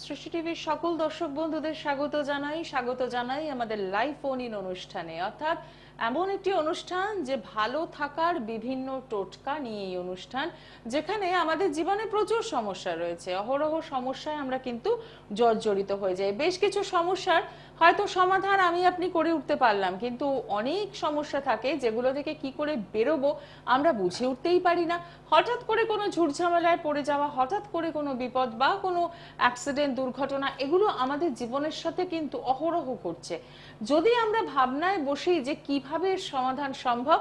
সৃষ্টি টিভির সকল দর্শক বন্ধুদের স্বাগত জানাই আমাদের লাইভ ফোন ইন অনুষ্ঠানে। অর্থাৎ এমন একটি অনুষ্ঠান যে ভালো থাকার বিভিন্ন টোটকা নিয়ে এই অনুষ্ঠান, যেখানে আমাদের জীবনে প্রচুর সমস্যা রয়েছে, অহরহ সমস্যায় আমরা কিন্তু জর্জরিত হয়ে যাই। বেশ কিছু সমস্যার হয়তো সমাধান আমি আপনি করে উঠতে পারলাম, কিন্তু অনেক সমস্যা থাকে যেগুলো থেকে কি করে বেরোবো আমরা বুঝে উঠতেই পারি না। হঠাৎ করে কোনো ঝুটঝামেলায় পড়ে যাওয়া, হঠাৎ করে কোনো বিপদ বা কোনো অ্যাক্সিডেন্ট, দুর্ঘটনা, এগুলো আমাদের জীবনের সাথে কিন্তু অহরহ ঘটছে। যদি আমরা ভাবনায় বসি যে কিভাবে এর সমাধান সম্ভব,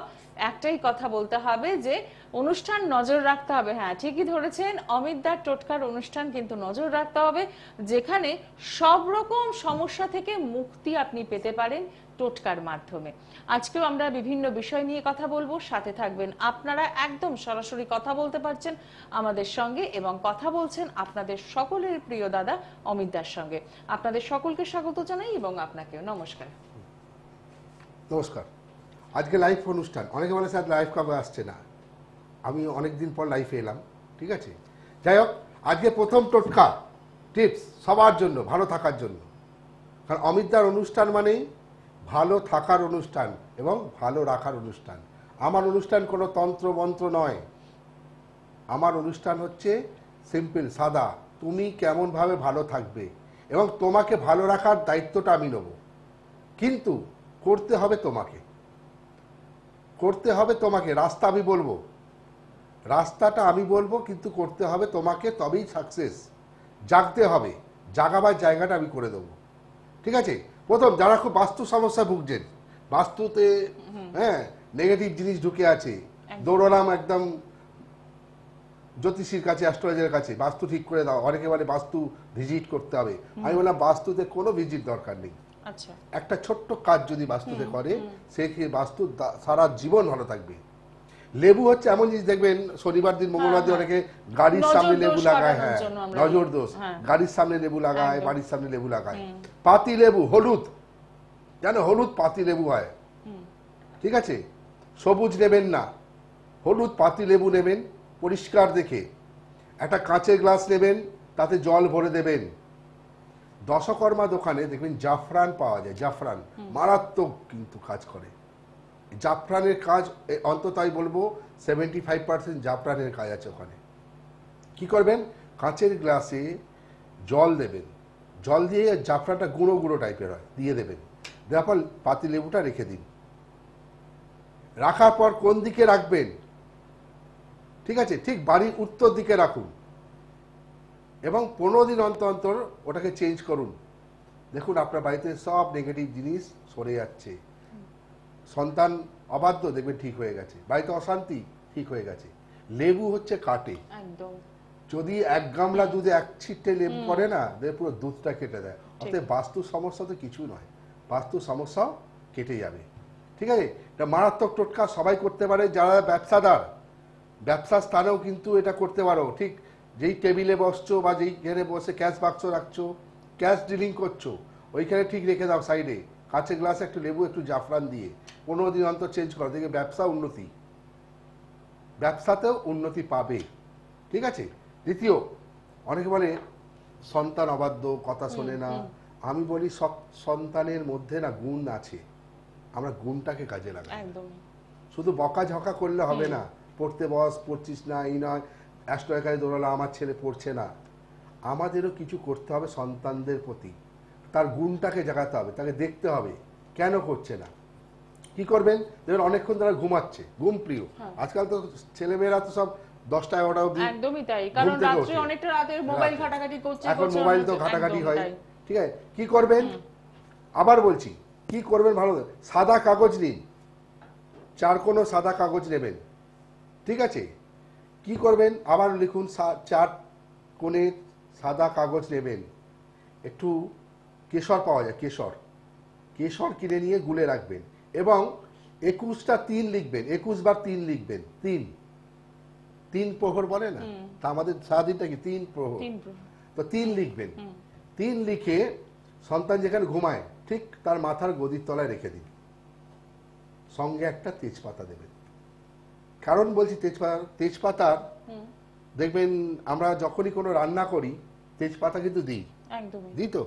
একটাই কথা বলতে হবে যে অনুষ্ঠান নজর রাখতে হবে। হ্যাঁ, ঠিকই ধরেছেন, অমিতদার টোটকার অনুষ্ঠান কিন্তু নজর রাখতে হবে, যেখানে সব রকম সমস্যা থেকে মুক্তি আপনি পেতে পারেন টোটকার মাধ্যমে। আজকেও আমরা বিভিন্ন বিষয় নিয়ে কথা বলবো, সাথে থাকবেন আপনারা। একদম সরাসরি কথা বলতে পারছেন আমাদের সঙ্গে এবং কথা বলছেন আপনাদের সকলের প্রিয় দাদা অমিতদার সঙ্গে। আপনাদের সকলকে স্বাগত জানাই এবং আপনাকেও নমস্কার। নমস্কার। আজকে লাইভ অনুষ্ঠান, অনেকে বলে স্যার লাইভ কবে আসছে না। আমি অনেকদিন পর লাইভে এলাম, ঠিক আছে। যাই হোক, আজকে প্রথম টোটকা টিপস সবার জন্য, ভালো থাকার জন্য। কারণ অমিতদার অনুষ্ঠান মানেই ভালো থাকার অনুষ্ঠান এবং ভালো রাখার অনুষ্ঠান। আমার অনুষ্ঠান কোনো তন্ত্র মন্ত্র নয়, আমার অনুষ্ঠান হচ্ছে সিম্পল, সাদা। তুমি কেমনভাবে ভালো থাকবে এবং তোমাকে ভালো রাখার দায়িত্বটা আমি নেব, কিন্তু করতে হবে তোমাকে, করতে হবে তোমাকে। রাস্তা আমি বলবো, রাস্তাটা আমি বলবো, কিন্তু করতে হবে তোমাকে, তবেই সাকসেস। জাগতে হবে, জাগাবার জায়গাটা আমি করে দেবো, ঠিক আছে। প্রথম, যারা খুব বাস্তু সমস্যা ভুগছেন, বাস্তুতে হ্যাঁ নেগেটিভ জিনিস ঢুকে আছে, দৌড়লাম একদম জ্যোতিষীর কাছে, অ্যাস্ট্রোলজারের কাছে, বাস্তু ঠিক করে দাও। অনেকে বলে বাস্তু ভিজিট করতে হবে। আমি বললাম বাস্তুতে কোনো ভিজিট দরকার নেই। আচ্ছা, একটা ছোট্ট কাজ যদি বাস্তুতে করে, সে কি বাস্তু সারা জীবন ভালো থাকবে। লেবু হচ্ছে এমন জিনিস, দেখবেন শনিবার দিন, মঙ্গলবার দিন অনেকে গাড়ির সামনে লেবু লাগায়। হ্যাঁ, নজর দোষ, গাড়ির সামনে লেবু লাগায়, বাড়ির সামনে লেবু লাগায়। পাতি লেবু, হলুদ, জানো হলুদ পাতি লেবু হয়, ঠিক আছে। সবুজ নেবেন না, হলুদ পাতি লেবু নেবেন, পরিষ্কার দেখে। একটা কাঁচের গ্লাস নেবেন, তাতে জল ভরে দেবেন। দশকর্মা দোকানে দেখবেন জাফরান পাওয়া যায়, জাফরান মারাত্মক কিন্তু কাজ করে। জাফরানের কাজ অন্তত আমি বলবো 75% জাফরানের কাজ আছে ওখানে। কি করবেন, কাঁচের গ্লাসে জল দেবেন, জল দিয়ে জাফরানটা গুঁড়ো গুঁড়ো টাইপের হয়, দিয়ে দেবেন। দেওয়ার পর পাতি লেবুটা রেখে দিন। রাখার পর কোন দিকে রাখবেন, ঠিক আছে, ঠিক বাড়ির উত্তর দিকে রাখুন এবং 15 দিন অন্তর অন্তর ওটাকে চেঞ্জ করুন। দেখুন আপনার বাড়িতে সব নেগেটিভ জিনিস সরে যাচ্ছে। সন্তান অবাধ্য, দেখবেন ঠিক হয়ে গেছে। বাড়িতে অশান্তি ঠিক হয়ে গেছে। লেবু হচ্ছে কাটে, একদম। যদি 1 গামলা দুধে 1 ছিটে লেবু করে না, পুরো দুধটা কেটে দেয়। অর্থাৎ বাস্তু সমস্যা তো কিছু নয়, বাস্তু সমস্যাও কেটে যাবে, ঠিক আছে। এটা মারাত্মক টোটকা, সবাই করতে পারে। যারা ব্যবসাদার, ব্যবসার স্থানেও কিন্তু এটা করতে পারো। ঠিক যেই টেবিলে বসছো বা যেই ঘরে বসে ক্যাশ বাক্স রাখছো, ক্যাশ ডিলিং করছো, ওইখানে ঠিক রেখে দাও সাইডে কাঁচের গ্লাসে একটু লেবু, একটু জাফরান দিয়ে 15 দিন অন্তর চেঞ্জ করো, দেখে ব্যবসা উন্নতি, ব্যবসাতেও উন্নতি পাবে, ঠিক আছে। দ্বিতীয়, অনেকে বলে সন্তান অবাধ্য, কথা শোনে না। আমি বলি সব সন্তানের মধ্যে না গুণ আছে, আমরা গুণটাকে কাজে লাগাই। শুধু বকাঝকা করলে হবে না, পড়তে বস, পড়ছিস না, এই নয়, অ্যাস্ট্রোলজারে দৌড়ালো আমার ছেলে পড়ছে না। আমাদেরও কিছু করতে হবে সন্তানদের প্রতি, তার গুণটাকে জাগাতে হবে, তাকে দেখতে হবে কেন করছে না। কি করবেন, দেখবেন অনেকক্ষণ তারা ঘুমাচ্ছে, ঘুম প্রিয়। আজকাল তো ছেলেমেয়েরা তো সব 10টা 11টা অবধি, একদমই তাই, কারণ রাত্রে অনেকটা রাতে মোবাইল ঘাটাঘাটি করছে, এখন মোবাইল তো ঘাটাঘাটি হয়, ঠিক আছে। কি করবেন, আবার বলছি কি করবেন, ভালো সাদা কাগজ নিন, চারকোনো সাদা কাগজ নেবেন, ঠিক আছে। কি করবেন, আবার লিখুন, 4 কোণে সাদা কাগজ নেবেন। একটু কেশর পাওয়া যায়, কেশর, কেশর কিনে নিয়ে গুলে রাখবেন এবং 21টা 3 লিখবেন, 21 বার 3 লিখবেন। 3 প্রহর বলে না, তা আমাদের সারাদিনটা কি 3 প্রহর, তো 3 লিখবেন। 3 লিখে সন্তান যেখানে ঘুমায় ঠিক তার মাথার গদির তলায় রেখে দিন। সঙ্গে একটা তেজপাতা দেবেন। কারণ বলছি তেজপাতার দেখবেন আমরা যখনই কোনো রান্না করি তেজপাতা কিন্তু দিই, একদমই। দিই তো,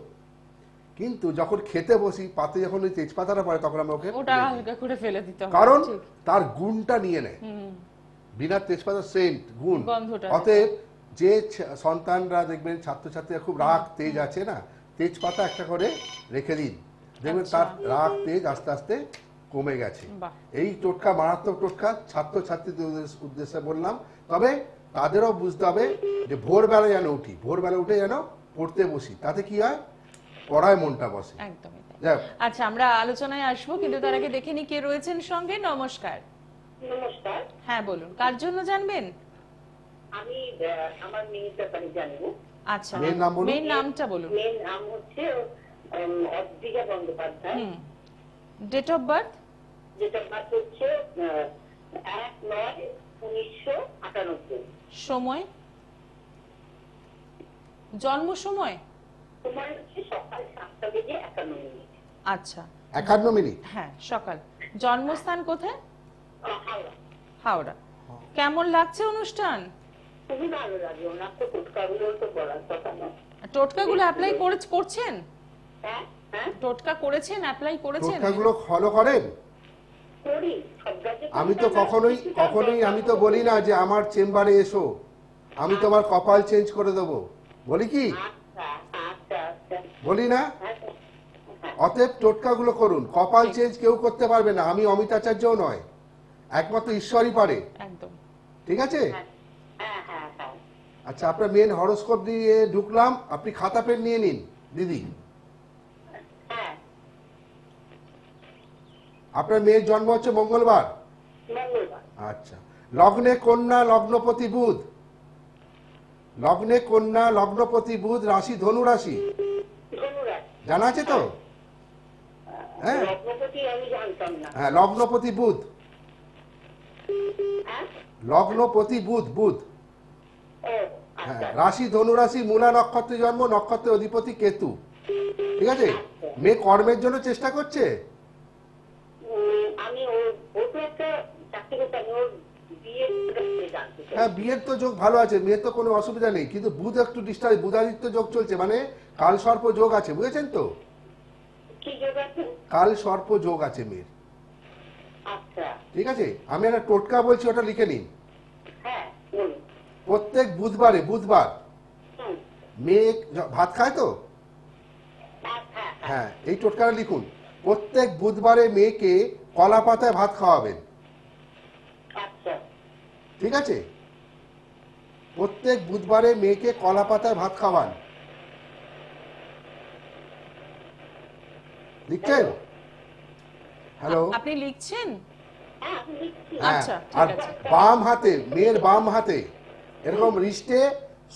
কিন্তু যখন খেতে বসি পাতে যখন ওই তেজপাতাটা পড়ে তখন আমরা ওকে ওটা হালকা করে ফেলে দিতে হবে, কারণ ঠিক। তার গুণটা নিয়ে নেয়, বিনা তেজপাতার সেন্ট গুণ। গন্ধটা। অতএব যে সন্তানরা দেখবেন ছাত্রছাত্রীরা খুব রাগ তেজ আছে না, তেজপাতা একটা করে রেখে দিন, দেখবেন আচ্ছা। তার রাগ তেজ আস্তে আস্তে কমে গেছে। বাহ। এই টোটকা মারাত্মক টোটকা, ছাত্রছাত্রীদের উদ্দেশ্যে বললাম। তবে তাদেরও বুঝতে হবে যে ভোরবেলা যেন উঠি, ভোরবেলা উঠে যেন পড়তে বসি, তাতে কি হয়, পড়ায় মনটা বসে। একদমই তাই। যাক, আচ্ছা, আমরা আলোচনায় আসবো, কিন্তু তার আগে দেখে নি কে রয়েছেন সঙ্গে। নমস্কার। নমস্কার, হ্যাঁ বলুন, কার জন্য জানবেন? আমি আমার মেয়ের ব্যাপারে জানবো। আচ্ছা, মেয়ের নাম বলুন। মেয়ের নামটা বলুন। মেয়ের নাম হচ্ছে Adrija Bandyopadhyay. Date of birth? যেটা বাদ হচ্ছে 1/9/1998। সময়, জন্ম সময়? সময় হচ্ছে সকাল 7:51। আচ্ছা, 51 মিনিট। হ্যাঁ সকাল। জন্মস্থান কোথায়? হাওড়া। হাওড়া। কেমন লাগছে অনুষ্ঠান? খুবই ভালো লাগে, ওনার তো টোটকাগুলো তো বলার কথা নয়। টোটকাগুলো অ্যাপ্লাই করছেন? হ্যাঁ হ্যাঁ, টোটকা করেছেন, অ্যাপ্লাই করেছেন? টোটকাগুলো ফলো করেন? করি সব গাছে। আমি তো কখনোই আমি তো বলি না যে আমার চেম্বারে এসো, আমি তোমার কপাল চেঞ্জ করে দেবো, বলি কি? আচ্ছা আচ্ছা আচ্ছা, বলি না? হ্যাঁ হ্যাঁ। অতএব টোটকাগুলো করুন। কপাল চেঞ্জ কেউ করতে পারবে না, আমি অমিতাচার্যও নয়, একমাত্র ঈশ্বরই পারে। একদম। ঠিক আছে? হ্যাঁ হ্যাঁ হ্যাঁ। আচ্ছা, আপনার মেন হরোস্কোপ দিয়ে ঢুকলাম, আপনি খাতা পেন নিয়ে নিন দিদি। হ্যাঁ, আপনার মেয়ের জন্ম হচ্ছে মঙ্গলবার। মঙ্গলবার। আচ্ছা, লগ্নে কন্যা, লগ্নপতি বুধ। লগ্নে কন্যা, লগ্নপতি বুধ, রাশি ধনু রাশি। ধনুরাজ। জানা আছে তো? হ্যাঁ লগ্নপতি আমি জানতাম না। হ্যাঁ, লগ্নপতি বুধ। হ্যাঁ? লগ্নপতি বুধ, বুধ। ও, হ্যাঁ, আচ্ছা। রাশি ধনু রাশি, মূলা নক্ষত্রে জন্ম, নক্ষত্রের অধিপতি কেতু। ঠিক আছে? মেয়ে কর্মের জন্য চেষ্টা করছে। আমি ওর তো একটা চাকরি করতে, আমি ওর বিয়ের ব্যাপারে জানতে চাই। হ্যাঁ, বিয়ের তো যোগ ভালো আছে, মেয়ের তো কোনো অসুবিধা নেই, কিন্তু বুধ একটু ডিস্টার্ব, বুধাদিত্য যোগ চলছে, মানে কাল সর্প যোগ আছে, বুঝেছেন তো? কি যোগ আছে? কাল সর্প যোগ আছে মেয়ের। আচ্ছা, ঠিক আছে, আমি একটা টোটকা বলছি, ওটা লিখে নিন। হ্যাঁ বলুন। প্রত্যেক বুধবার হুম, মেয়ে ভাত খায় তো, হ্যাঁ হ্যাঁ হ্যাঁ। হ্যাঁ, এই টোটকাটা লিখুন। প্রত্যেক বুধবারে মেয়েকে কলা পাতায় ভাত খাওয়াবেন। আচ্ছা, ঠিক আছে? প্রত্যেক বুধবারে মেয়েকে কলা পাতায় ভাত খাওয়ান। লিখছেন? হ্যালো? আপনি লিখছেন? হ্যাঁ আমি লিখছি। হ্যাঁ, আচ্ছা, ঠিক আর আছে। বাম হাতে, মেয়ের বাম হাতে এরকম রিস্টে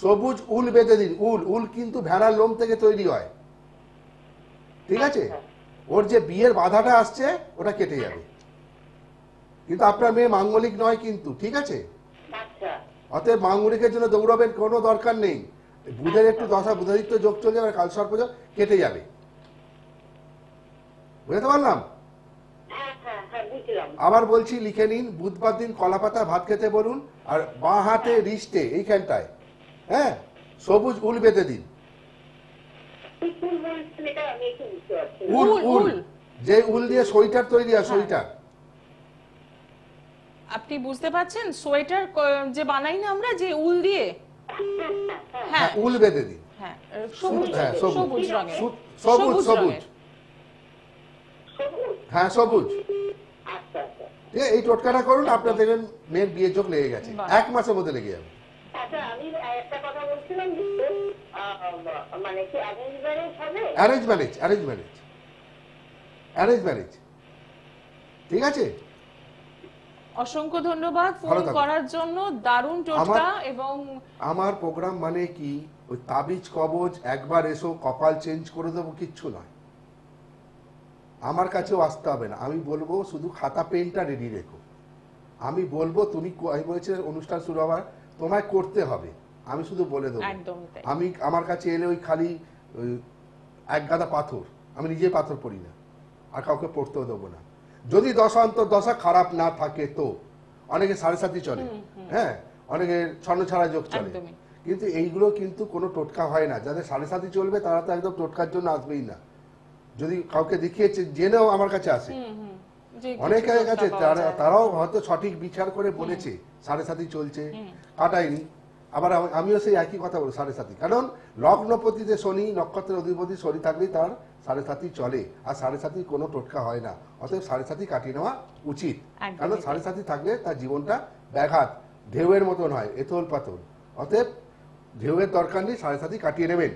সবুজ উল বেঁধে দিন। উল কিন্তু ভেড়ার লোম থেকে তৈরি হয়। ঠিক আছে? ওর যে বিয়ের বাধাটা আসছে ওটা কেটে যাবে। কিন্তু আপনার মেয়ে মাঙ্গলিক নয় কিন্তু, ঠিক আছে? আচ্ছা, অতএব মাঙ্গলিকের জন্য দৌড়াবেন কোনো দরকার নেই। বুধের একটু দশা, বুধাদিত্য যোগ চলে যাবে, কাল সর্প যোগ কেটে যাবে। বুঝতে পারলাম? হ্যাঁ হ্যাঁ হ্যাঁ বুঝলাম। আবার বলছি, লিখে নিন, বুধবার দিন কলা পাতা ভাত খেতে বলুন, আর বাঁ হাতে রিস্টে এইখানটায়, হ্যাঁ, সবুজ উল বেঁধে দিন। তুই ফুল বলছেন, এটা আমি একটু বুঝতে পারছি না। উল, উল। যে উল দিয়ে সোয়েটার তৈরি হয়, সোয়েটার। আপনি বুঝতে পারছেন? সোয়েটার যে বানাই না আমরা, যে উল দিয়ে। হ্যাঁ, হ্যাঁ উল বেঁধে দিন। হ্যাঁ, সবুজ, হ্যাঁ, সবুজ। সবুজ রঙের। সবুজ, সবুজ, রঙের। সবুজ। হ্যাঁ, সবুজ। আচ্ছা আচ্ছা। ঠিক আছে, এই টোটকাটা করুন, আপনার দেখবেন মেয়ের বিয়ের যোগ লেগে গেছে, বাহ। 1 মাসের মধ্যে লেগে যাবে। আচ্ছা, আমি একটা কথা বলছিলাম যে মানে কি অ্যারেঞ্জ ম্যারেজ হবে? Arrange marriage, arrange marriage, arrange marriage. ঠিক আছে? অসংখ্য ধন্যবাদ ফোন ভালো থাকুন। করার জন্য। দারুণ টোটকা। এবং আমার প্রোগ্রাম মানে কি ওই তাবিজ কবজ একবার এসো কপাল চেঞ্জ করে দেবো কিচ্ছু নয়। আমার কাছেও আসতে হবে না, আমি বলবো শুধু খাতা পেনটা রেডি রেখো। আমি বলবো তুমি, আমি বলেছি অনুষ্ঠান শুরু হওয়ার, তোমায় করতে হবে, আমি শুধু বলে দেবো। একদমই তাই। আমি আমার কাছে এলে ওই খালি ওই এক গাদা পাথর, আমি নিজে পাথর পড়ি না, আর কাউকে পড়তেও দেবো না, যদি দশা অন্তর দশা খারাপ না থাকে তো। অনেকে 7.5 চলে, হ্যাঁ, অনেকে ছন্ন ছাড়া যোগ চলে, একদমই। কিন্তু এইগুলো কিন্তু কোনো টোটকা হয় না। যাদের সাড়ে সাথী চলবে তারা তো একদম টোটকার জন্য আসবেই না। যদি কাউকে দেখিয়েছে জেনেও আমার কাছে আসে, যে কিছু অনেকে টোটকা গেছে পাওয়া যায়। তারাও হয়তো সঠিক বিচার করে বলেছে সাড়ে সাথী চলছে, কাটায়নি। আবার আমিও সেই একই কথা বলি, সাড়ে সাথী, কারণ লগ্নপতিতে শনি, নক্ষত্রের অধিপতি শনি থাকলেই তার সাড়ে সাথী চলে, আর সাড়ে সাথী কোনো টোটকা হয় না। অতএব সাড়ে সাথী কাটিয়ে নেওয়া উচিত, একদমই কারণ তাই। সাড়ে সাথী থাকলে তার জীবনটা ব্যাঘাত, ঢেউয়ের মতন হয়, এতল পাতল। অতএব ঢেউয়ের দরকার নেই, সাড়ে সাথী কাটিয়ে নেবেন।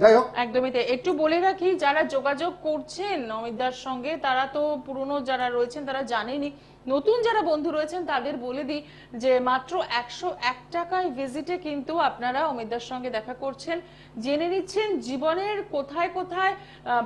যাই হোক, একদমই তাই। একটু বলে রাখি, যারা যোগাযোগ করছেন অমিতদার সঙ্গে তারা তো পুরনো যারা রয়েছেন তারা জানেনই, নতুন যারা বন্ধু রয়েছেন তাদের বলে দিই যে মাত্র 101 টাকায় ভিজিটে কিন্তু আপনারা অমিতদার সঙ্গে দেখা করছেন, জেনে নিচ্ছেন জীবনের কোথায় কোথায়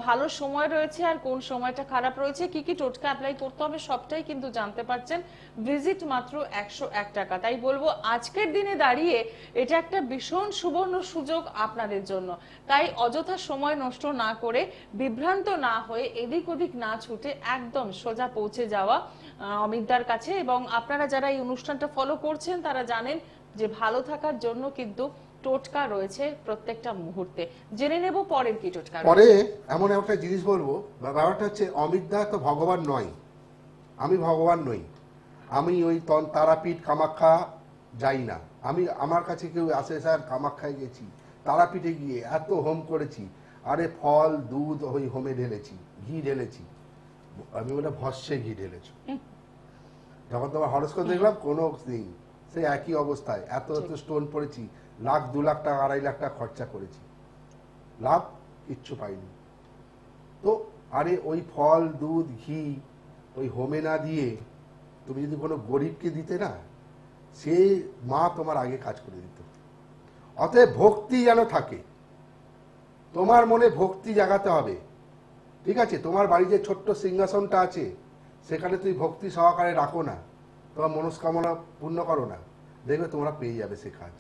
ভালো সময় রয়েছে আর কোন সময়টা খারাপ রয়েছে, কি কি টোটকা অ্যাপ্লাই করতে হবে সবটাই কিন্তু জানতে পারছেন। ভিজিট মাত্র 101 টাকা। তাই বলবো আজকের দিনে দাঁড়িয়ে এটা একটা ভীষণ সুবর্ণ সুযোগ আপনাদের জন্য। তাই অযথা সময় নষ্ট না করে, বিভ্রান্ত না হয়ে, এদিক ওদিক না ছুটে একদম সোজা পৌঁছে যাওয়া অমিতদার কাছে। এবং আপনারা যারা এই অনুষ্ঠানটা ফলো করছেন তারা জানেন যে ভালো থাকার জন্য কিন্তু টোটকা রয়েছে প্রত্যেকটা মুহূর্তে। জেনে নেব পরের কি টোটকা রয়েছে। পরে এমন একটা জিনিস বলবো, ব্যাপারটা হচ্ছে অমিতদা তো ভগবান নয়, আমি ভগবান নই, আমি ওই তারাপীঠ কামাখ্যা যাই না। আমার কাছে কেউ আসে, স্যার কামাখ্যায় গেছি, তারাপীঠে গিয়ে এত হোম করেছি, আরে ফল দুধ ওই হোমে ঢেলেছি, ঘি ঢেলেছি, আমি বলে ভস্যে ঘি ঢেলেছি। যখন তোমার হরস্কোপ দেখলাম কোনো নেই, সেই একই অবস্থায়, এত এত স্টোন পড়েছি, লাখ 2 লাখ টাকা 2.5 লাখ টাকা খরচা করেছি, লাভ কিচ্ছু পাইনি। তো আরে ওই ফল দুধ ঘি ওই হোমে না দিয়ে তুমি যদি কোনো গরিবকে দিতে না, সে মা তোমার আগে কাজ করে দিত। অতএব ভক্তি যেন থাকে, তোমার মনে ভক্তি জাগাতে হবে, ঠিক আছে? তোমার বাড়ি যে ছোট্ট সিংহাসনটা আছে সেখানে তুই ভক্তি সহকারে রাখো না, তোমার মনস্কামনা পূর্ণ করো না, দেখবে তোমরা পেয়ে যাবে সে কাজ।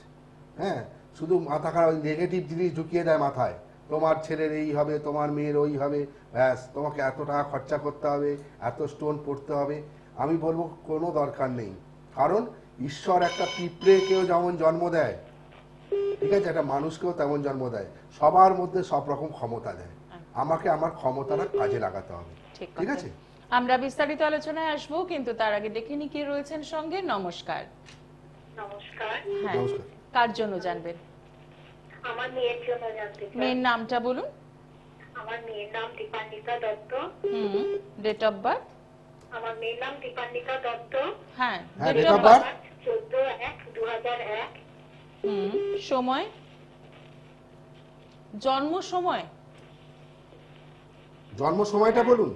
হ্যাঁ, শুধু মাথা খারাপ নেগেটিভ জিনিস ঢুকিয়ে দেয় মাথায়, তোমার ছেলের এই হবে, তোমার মেয়ের ওই হবে, ব্যাস তোমাকে এত টাকা খরচা করতে হবে, এত স্টোন পড়তে হবে। আমি বলবো কোনো দরকার নেই, কারণ ঈশ্বর একটা পিঁপড়েকেও যেমন জন্ম দেয়, ঠিক আছে, একটা মানুষকেও তেমন জন্ম দেয়, সবার মধ্যে সব রকম ক্ষমতা দেয়, আমাকে আমার ক্ষমতাটা কাজে লাগাতে হবে, ঠিক আছে? আমরা বিস্তারিত আলোচনায় আসবো, কিন্তু তার আগে দেখে নি কে রয়েছেন সঙ্গে। নমস্কার। নমস্কার। হ্যাঁ, নমস্কার। কার জন্য জানবেন? আমার মেয়ের জন্য জানতে চাই। মেয়ের নামটা বলুন। আমার মেয়ের নাম Dipanwika Datta. Date of birth? আমার মেয়ের নাম দীপান্বিকা দত্ত। হ্যাঁ, হ্যাঁ, date date of of birth. birth? 14/1/2001। সময়, জন্ম সময়, জন্ম সময়টা বলুন।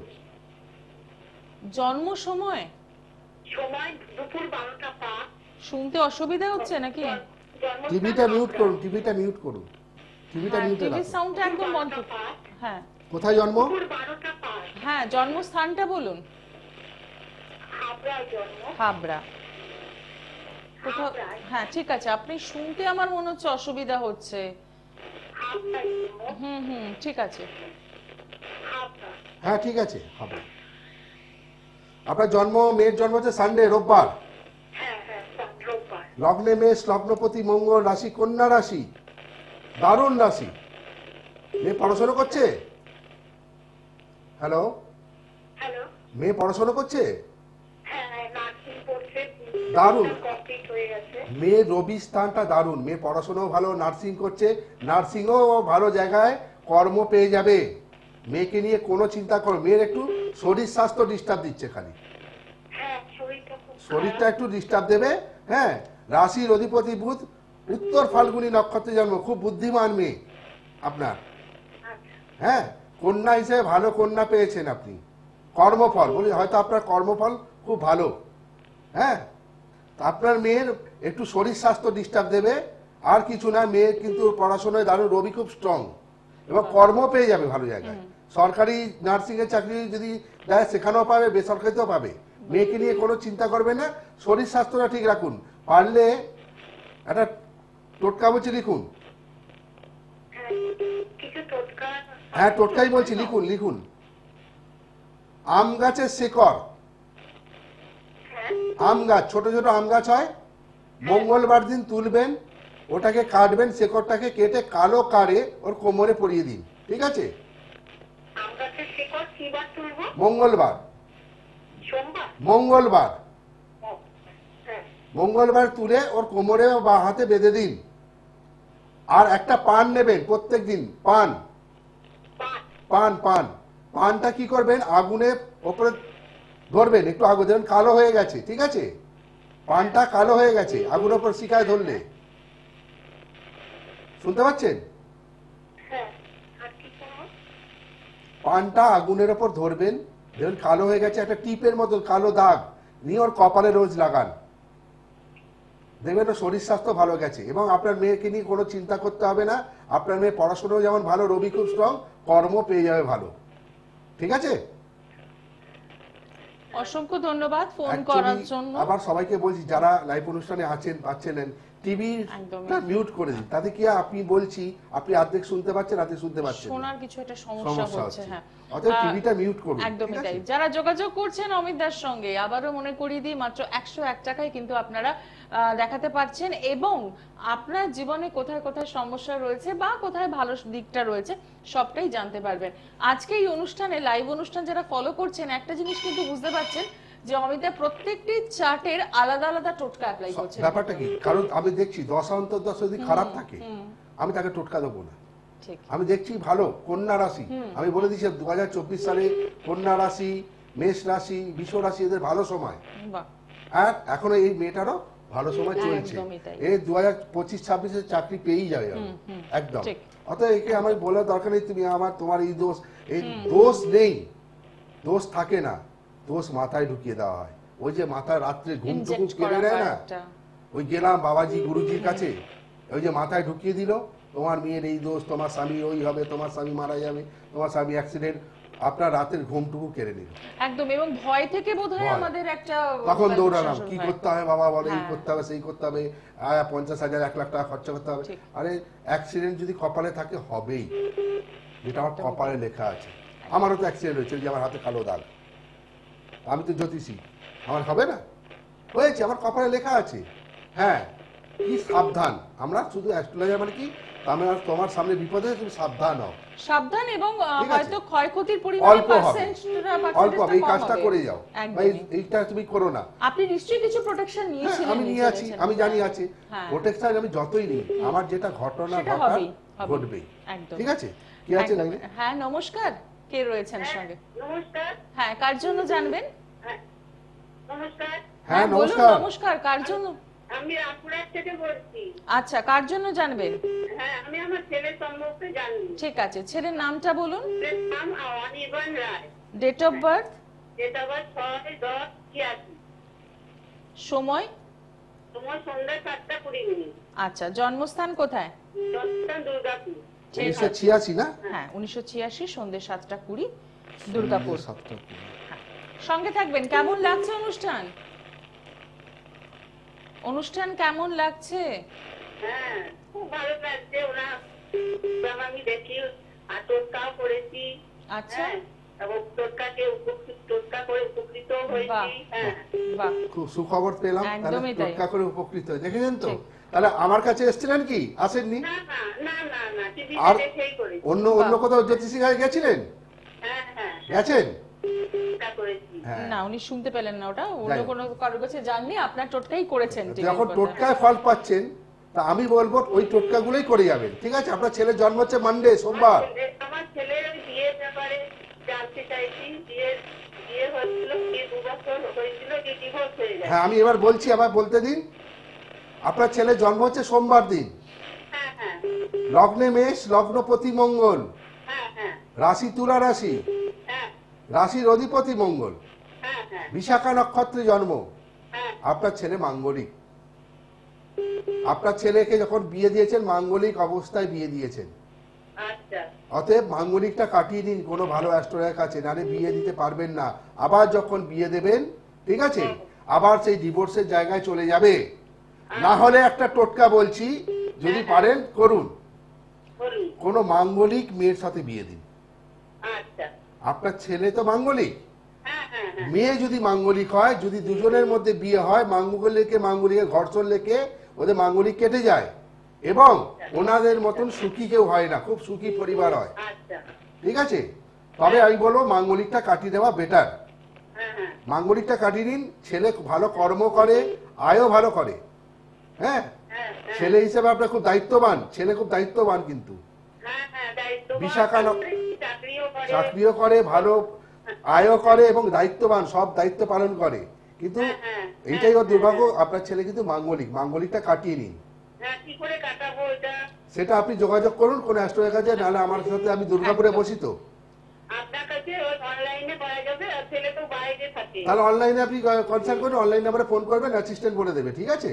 জন্ম সময়। সময় দুপুর 12টা 5। শুনতে অসুবিধা হচ্ছে নাকি? টিভিটা মিউট করুন, টিভিটা মিউট করুন, টিভিটা মিউটে টিভি রাখুন। সাউন্ডটা একদম বন্ধ। হ্যাঁ কোথায় জন্ম? দুপুর 12টা 5। হ্যাঁ, জন্মস্থানটা বলুন। হাবড়ায় জন্ম। হাবড়া। কোথাও? হাবড়ায়। হ্যাঁ, ঠিক আছে, আপনি শুনতে আমার মনে হচ্ছে অসুবিধা হচ্ছে। হাবড়ায় জন্ম। ঠিক আছে। হাবড়া। হ্যাঁ ঠিক আছে, হবে। আপনার জন্ম, মেয়ের জন্ম হচ্ছে সানডে, রোববার। হ্যাঁ হ্যাঁ, রোববার। লগ্নে মেষ, লগ্নপতি মঙ্গল, রাশি কন্যা রাশি, দারুণ রাশি। মেয়ে পড়াশোনা করছে? Hello, hello. মেয়ে পড়াশোনা করছে? হ্যাঁ, নার্সিং পড়ছে। দারুণ। কমপ্লিট হয়ে গেছে। মেয়ের রবি স্থানটা দারুণ, মেয়ে পড়াশোনাও ভালো, নার্সিং করছে, নার্সিংও ভালো জায়গায় কর্ম পেয়ে যাবে। মেয়েকে নিয়ে কোনো চিন্তা করো, মেয়ের একটু শরীর স্বাস্থ্য ডিস্টার্ব দিচ্ছে খালি, হ্যাঁ, শরীরটা খুব শরীরটা একটু ডিস্টার্ব দেবে। হ্যাঁ, রাশির অধিপতি বুধ, উত্তর ফাল্গুনী নক্ষত্রে জন্ম, খুব বুদ্ধিমান মেয়ে আপনার। আচ্ছা। হ্যাঁ, কন্যা হিসেবে ভালো কন্যা পেয়েছেন আপনি। কর্মফল বলি, হয়তো আপনার কর্মফল খুব ভালো। হ্যাঁ, তা আপনার মেয়ের একটু শরীর স্বাস্থ্য ডিস্টার্ব দেবে, আর কিছু না। মেয়ের কিন্তু পড়াশোনায় দারুণ, রবি খুব স্ট্রং, এবং কর্ম পেয়ে যাবে ভালো জায়গায়। সরকারি নার্সিং এর চাকরি যদি দেয় সেখানেও পাবে, বেসরকারিতেও পাবে। মেয়েকে নিয়ে কোনো চিন্তা করবে না, শরীর স্বাস্থ্যটা ঠিক রাখুন। পারলে একটা টোটকা বলছি, লিখুন। হ্যাঁ, কিছু টোটকা। হ্যাঁ, টোটকাই বলছি, লিখুন লিখুন। আম গাছের শেকড়, হ্যাঁ। আম গাছ, ছোট ছোট আম গাছ হয়, মঙ্গলবার দিন তুলবেন, ওটাকে কাটবেন, শেকড়টাকে কেটে কালো কারে ওর কোমরে পরিয়ে দিন, ঠিক আছে? আম গাছের শিকড় কি বার তুলবো? মঙ্গলবার, সোমবার? মঙ্গলবার, ও, হ্যাঁ। মঙ্গলবার তুলে ওর কোমরে বা হাতে বেঁধে দিন। আর একটা পান নেবেন প্রত্যেক দিন, পান পাঁচ। পান পান পানটা কি করবেন, আগুনের ওপরে ধরবেন, একটু আগুন দেবেন, কালো হয়ে গেছে, ঠিক আছে? পানটা কালো হয়ে গেছে আগুনের ওপর শিখায় ধরলে, শুনতে পাচ্ছেন? হ্যাঁ। আর কি করবো? পানটা আগুনের ওপর ধরবেন, দেখবেন কালো হয়ে গেছে, একটা টিপের মতো কালো দাগ নিয়ে ওর কপালে রোজ লাগান, দেখবেন ওর শরীর স্বাস্থ্য ভালো গেছে। এবং আপনার মেয়েকে নিয়ে কোনো চিন্তা করতে হবে না, আপনার মেয়ে পড়াশোনাও যেমন ভালো, রবি খুব স্ট্রং, কর্ম পেয়ে যাবে ভালো, ঠিক আছে? অসংখ্য ধন্যবাদ ফোন Actually, করার জন্য। আবার সবাইকে বলছি যারা লাইভ অনুষ্ঠানে আছেন পাচ্ছেন, টিভিটা একদমই। মিউট করে দিন, তাতে কি আপনি বলছি আপনি অর্ধেক শুনতে পাচ্ছেন, অর্ধেক শুনতে পাচ্ছেন না। শোনার কিছু একটা সমস্যা সমস্যা হচ্ছে, হচ্ছে। হ্যাঁ। অতএব টিভিটা মিউট করুন, একদমই ঠিক তাই। আছে? যারা যোগাযোগ করছেন অমিত দার সঙ্গে, আবারও মনে করিয়ে দিই, মাত্র 101 টাকায় কিন্তু আপনারা দেখাতে পারছেন, এবং আপনার জীবনে কোথায় কোথায় সমস্যা রয়েছে বা কোথায় ভালো দিকটা রয়েছে সবটাই জানতে পারবেন। আজকে এই অনুষ্ঠানে, লাইভ অনুষ্ঠান যারা ফলো করছেন, একটা জিনিস কিন্তু বুঝতে পারছেন যে অমিতা প্রত্যেকটি চার্টের আলাদা আলাদা টোটকা অ্যাপ্লাই করছে। ব্যাপারটা কি, কারণ আমি দেখছি 10 অন্তর্দশ যদি খারাপ থাকে আমি তাকে টোটকা দেবো না। ঠিক। আমি দেখছি ভালো কন্যা রাশি, আমি বলে দিচ্ছি 2024 সালে কন্যা রাশি, মেষ রাশি, বৃষ রাশি এদের ভালো সময়, বাহ। আর এখনো এই মেয়েটারও ভালো সময় চলছে। একদমই তাই। এই 2025-26 চাকরি পেয়েই যাবে একদম। ঠিক। অতএব একে আমার বলার দরকার নেই তুমি আমার তোমার এই দোষ, এই দোষ নেই, দোষ থাকে না, দোষ মাথায় ঢুকিয়ে দেওয়া হয়। ওই যে মাথায় রাত্রে ঘুমটুকু Inject কেড়ে করা নেয় হয় না, একটা। ওই গেলাম বাবাজি গুরুজির কাছে, ওই যে মাথায় ঢুকিয়ে দিল তোমার মেয়ের এই দোষ, তোমার স্বামী ওই হবে, তোমার স্বামী মারা যাবে, তোমার স্বামী অ্যাক্সিডেন্ট, আপনার রাতের ঘুমটুকু কেড়ে নিল। একদম, এবং ভয় থেকে বোধহয় ভয়। আমাদের একটা তখন দৌড়ালাম, শাসন কি হয়। করতে হবে বাবা বলে, এই হ্যাঁ। করতে হবে, সেই করতে হবে, 50,000 1 লাখ টাকা খরচা করতে হবে। ঠিক। আরে অ্যাক্সিডেন্ট যদি কপালে থাকে হবেই, যেটা আমার কপালে লেখা আছে। আমারও তো অ্যাক্সিডেন্ট হয়েছে, ওই যে আমার হাতে কালো দাগ, আমি তো জ্যোতিষী, আমার হবে না? হয়েছে, আমার কপালে লেখা আছে। হ্যাঁ, কি সাবধান, আমরা শুধু অ্যাস্ট্রোলজার মানে কি, তোমার সামনে বিপদে তুমি সাবধান হও, সাবধান, এবং ঠিক আছে। হয়তো ক্ষয়ক্ষতির পরিমাণ অল্প হবে, অল্প হবে, এই কাজটা করে যাও, বা এইটা তুমি করো না। আপনি নিশ্চয়ই কিছু প্রোটেকশন হ্যাঁ, নিয়েছিলেন। আমি নিয়ে আছি, আমি জানি আছে হ্যাঁ। প্রোটেকশন, আমি যতই নিই আমার যেটা ঘটনা সেটা ঘটার হবেই, হবেই। ঘটবেই, একদম। ঠিক আছে? কি আছে লাইনে? হ্যাঁ, নমস্কার, কে রয়েছেন সঙ্গে? নমস্কার। হ্যাঁ, কার জন্য জানবেন? হ্যাঁ, নমস্কার। হ্যাঁ বলুন, নমস্কার। নমস্কার, কার জন্য? আমি রামপুরহাট থেকে বলছি। আচ্ছা, কার জন্য জানবেন? হ্যাঁ, আমি আমার ছেলের সম্পর্কে জানি। ঠিক আছে, ছেলের নামটা বলুন। ছেলের নাম Anirban Roy. Date of birth, date of birth 6-10-86। সময়। তোমার সন্ধ্যা 7:20। আচ্ছা, জন্মস্থান কোথায়? জন্মস্থান দুর্গাপুর। 1986 না? হ্যাঁ, 1986, সন্ধ্যে 7:20, দুর্গাপুর। 7:20। সঙ্গে থাকবেন। কেমন লাগছে অনুষ্ঠান? অনুষ্ঠান কেমন লাগছে? হ্যাঁ, খুব ভালো লাগছে। ওরা আমি দেখি আর টোটকাও করেছি। আচ্ছা, হ্যাঁ, এবং টোটকা করে উপকৃত বাহ, হয়েছি। হ্যাঁ। বাহ। খুব সুখবর পেলাম, তাহলে একদমই তাই। টোটকা করে উপকৃত হয়ে দেখেছেন তো। ঠিক। তাহলে আমার কাছে এসেছিলেন কি, আসেননি? না না না না না, টিভিতে আর দেখেই করেছি। অন্য অন্য কোথাও জ্যোতিষী গায়ে গেছিলেন? হ্যাঁ হ্যাঁ, গেছেন? টোটকা করেছি। হ্যাঁ। না, উনি শুনতে পেলেন না ওটা, অন্য যাই হোক। কোনো কারোর কাছে যাননি, আপনার টোটকাই করেছেন। ঠিক যখন কথা। টোটকায় ফল পাচ্ছেন, তা আমি বলবো ওই টোটকাগুলোই করে যাবেন, ঠিক আছে? আপনার ছেলের জন্ম হচ্ছে মানডে, সোমবার। আমার ছেলের বিয়ের ব্যাপারে জানতে চাইছি। বিয়ে হয়েছিল, বিয়ে 2 বছর হয়েছিল, যে ডিভোর্স হয়ে গেছে। হ্যাঁ, আমি এবার বলছি, আবার বলতে দিন। আপনার ছেলের জন্ম হচ্ছে সোমবার দিন, হ্যাঁ হ্যাঁ লগ্নে মেষ, লগ্নপতি মঙ্গল, হ্যাঁ হ্যাঁ রাশি তুলা রাশি, হ্যাঁ রাশির অধিপতি মঙ্গল, হ্যাঁ হ্যাঁ বিশাখা নক্ষত্রে জন্ম। হ্যাঁ। আপনার ছেলে মাঙ্গলিক, আপনার ছেলেকে যখন বিয়ে দিয়েছেন মাঙ্গলিক অবস্থায় বিয়ে দিয়েছেন, আচ্ছা অতএব মাঙ্গলিকটা কাটিয়ে দিন কোনো ভালো অ্যাস্ট্রোলজারের কাছে, নাহলে বিয়ে দিতে পারবেন না। আবার যখন বিয়ে দেবেন, ঠিক আছে, আবার সেই ডিভোর্সের জায়গায় চলে যাবে। না হলে একটা টোটকা বলছি, যদি পারেন করুন, বলুন। কোনো মাঙ্গলিক মেয়ের সাথে বিয়ে দিন। আচ্ছা, আপনার ছেলে তো মাঙ্গলিক, হ্যাঁ হ্যাঁ হ্যাঁ মেয়ে যদি মাঙ্গলিক হয়, যদি দুজনের মধ্যে বিয়ে হয়, মাঙ্গলিকের ঘর্ষণ লেগে ওদের মাঙ্গলিক কেটে যায়, এবং ওনাদের মতন সুখী কেউ হয় না, খুব সুখী পরিবার হয়, আচ্ছা, ঠিক আছে? তবে আমি বলবো মাঙ্গলিকটা কাটিয়ে দেওয়া বেটার। হ্যাঁ হ্যাঁ মাঙ্গলিকটা কাটিয়ে নিন, ছেলে ভালো কর্ম করে, আয়ও ভালো করে, হ্যাঁ, হ্যাঁ হ্যাঁ ছেলে হিসেবে আপনার খুব দায়িত্ববান, ছেলে খুব দায়িত্ববান কিন্তু হ্যাঁ হ্যাঁ দায়িত্ব চাকরিও করে, ভালো আয়ও করে এবং দায়িত্ববান, সব দায়িত্ব পালন করে। কিন্তু হ্যাঁ, এইটাই ওর দুর্ভাগ্য, আপনার ছেলে কিন্তু মাঙ্গলিকটা কাটিয়ে নিন। হ্যাঁ কি করে কাটাবো এটা? সেটা আপনি যোগাযোগ করুন কোন অ্যাস্ট্রোলজার কাছে, নাহলে আমার সাথে, আমি দুর্গাপুরে বসি তো, আপনার কাছে অনলাইনে করা যাবে? আর ছেলে তো বাইরে থাকে। তাহলে অনলাইনে আপনি কনসাল্ট করুন, অনলাইন নাম্বারে ফোন করবেন, অ্যাসিস্ট্যান্ট বলে দেবে, ঠিক আছে?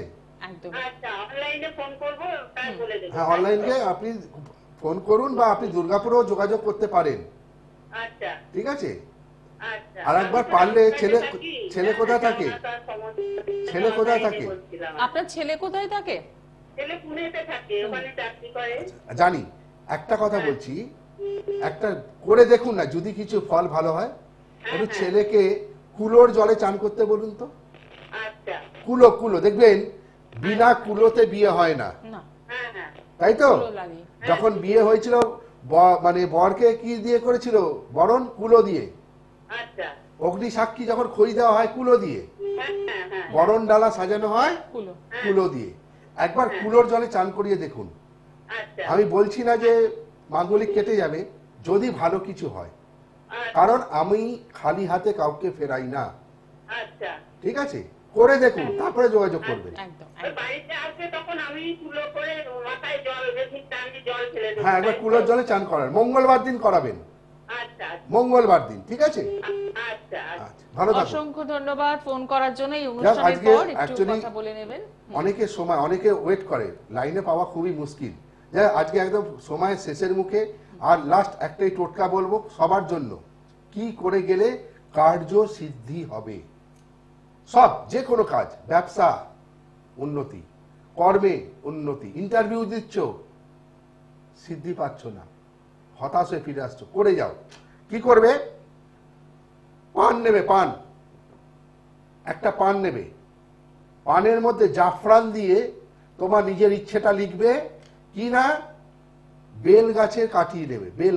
একদম। আচ্ছা, অনলাইনে ফোন করবো, তাই বলে দেবো। হ্যাঁ, অনলাইনে আপনি ফোন করুন বা আপনি দুর্গাপুরেও যোগাযোগ করতে পারেন, আচ্ছা ঠিক আছে? আচ্ছা। আর একবার পারলে ছেলে কোথায় থাকে? ছেলে কোথায় থাকে? আপনার ছেলে কোথায় থাকে? ছেলে পুনেতে থাকে, ওখানে চাকরি করে। জানি, একটা কথা বলছি, একটা করে দেখুন না, যদি কিছু ফল ভালো হয়। একটু ছেলেকে কুলোর জলে চান করতে বলুন তো। আচ্ছা, কুলো দেখবেন, বিনা কুলোতে বিয়ে হয় না, না, হ্যাঁ হ্যাঁ তাই তো? কুলো লাগে। যখন বিয়ে হয়েছিল, মানে বরকে কি দিয়ে করেছিল? বরণ কুলো দিয়ে। আচ্ছা, অগ্নি সাক্ষী যখন খই দেওয়া হয় কুলো দিয়ে, হ্যাঁ হ্যাঁ হ্যাঁ বরণ ডালা সাজানো হয় কুলো। কুলো দিয়ে। একবার কুলোর জলে চান করিয়ে দেখুন। আচ্ছা আমি বলছি না যে মাঙ্গলিক কেটে যাবে, যদি ভালো কিছু হয়, আচ্ছা কারণ আমি খালি হাতে কাউকে ফেরাই না, আচ্ছা। ঠিক আছে? করে দেখুন, তারপরে যোগাযোগ করবেন। একদম ওই একদম। বাড়িতে আসবে তখন আমি কুলো করে মাথায় জল বেশি টানি জল ফেলে দেবো। হ্যাঁ, একবার কুলোর জলে চান করান, মঙ্গলবার দিন করাবেন, আচ্ছা মঙ্গলবার দিন, ঠিক আছে? আচ্ছা আচ্ছা আচ্ছা, ভালো থাকুন। অসংখ্য ধন্যবাদ ফোন করার জন্য। এই অনুষ্ঠানের আজকে পর একটু actually কথা বলে নেবেন। অনেকে ওয়েট করে, লাইনে পাওয়া খুবই মুশকিল। আজকে একদম সময়ের শেষের মুখে, আর লাস্ট একটাই টোটকা বলবো সবার জন্য, কি করে গেলে কার্য সিদ্ধি হবে। সব, যে কোনো কাজ, ব্যবসা উন্নতি, কর্মে উন্নতি, ইন্টারভিউ দিচ্ছ, সিদ্ধি পাচ্ছ না, হতাশ হয়ে ফিরে আসছো, করে যাও। কি করবে? পান নেবে, একটা পান নেবে, পানের মধ্যে জাফরান দিয়ে তোমার নিজের ইচ্ছেটা লিখবে, কি না, বেল গাছের কাঠি নেবে, বেল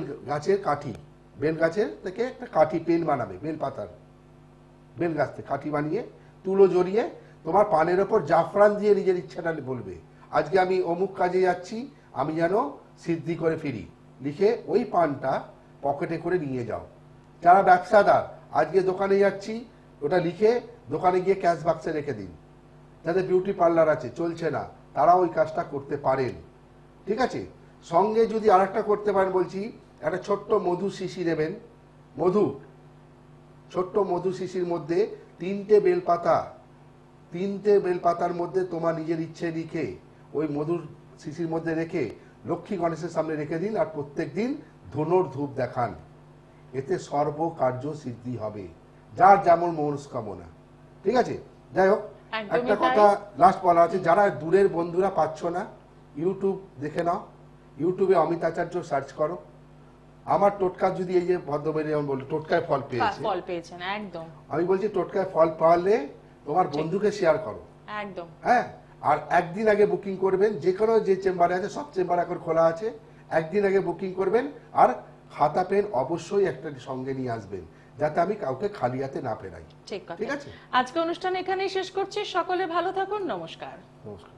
গাছের থেকে একটা কাঠি পেন বানাবে, বেল গাছ থেকে কাঠি বানিয়ে তুলো জড়িয়ে তোমার পানের ওপর জাফরান দিয়ে নিজের ইচ্ছাটা বলবে, আজকে আমি অমুক কাজে যাচ্ছি, আমি যেন সিদ্ধি করে ফিরি, লিখে ওই পানটা পকেটে করে নিয়ে যাও। যারা ব্যবসাদার, আজকে দোকানে যাচ্ছি, ওটা লিখে দোকানে গিয়ে ক্যাশ বাক্সে রেখে দিন। যাদের বিউটি পার্লার আছে, চলছে না, তারা ওই কাজটা করতে পারেন, ঠিক আছে? সঙ্গে যদি আরেকটা করতে পারেন বলছি, একটা ছোট্ট মধু শিশি নেবেন, ছোট্ট মধু শিশির মধ্যে 3টে বেলপাতার মধ্যে তোমার নিজের ইচ্ছে লিখে ওই মধুর শিশির মধ্যে রেখে লক্ষ্মী গণেশের সামনে রেখে দিন, আর প্রত্যেক দিন ধুনোর ধূপ দেখান। এতে সর্ব কার্য সিদ্ধি হবে, যার যেমন মনস্কামনা, ঠিক আছে? যাই হোক, একটা কথা লাস্ট বলা আছে, যারা দূরের বন্ধুরা পাচ্ছ না, ইউটিউব দেখে নাও, ইউটিউবে অমিত আচার্য সার্চ করো। আমার টোটকা, যদি এই যে ভদ্রবের যেমন বললো টোটকায় ফল পেয়েছেন, একদম। আমি বলছি টোটকায় ফল পাওয়ালে তোমার বন্ধুকে শেয়ার করো, একদম। হ্যাঁ। আর একদিন আগে বুকিং করবেন, যে কোনো যে চেম্বারে আছে, সব চেম্বার এখন খোলা আছে, একদিন আগে বুকিং করবেন। আর খাতা পেন অবশ্যই একটা সঙ্গে নিয়ে আসবেন, যাতে আমি কাউকে খালি হাতে না ফেরাই, ঠিক ঠিক আছে? আজকে অনুষ্ঠান এখানেই শেষ করছি। সকলে ভালো থাকুন। নমস্কার। নমস্কার।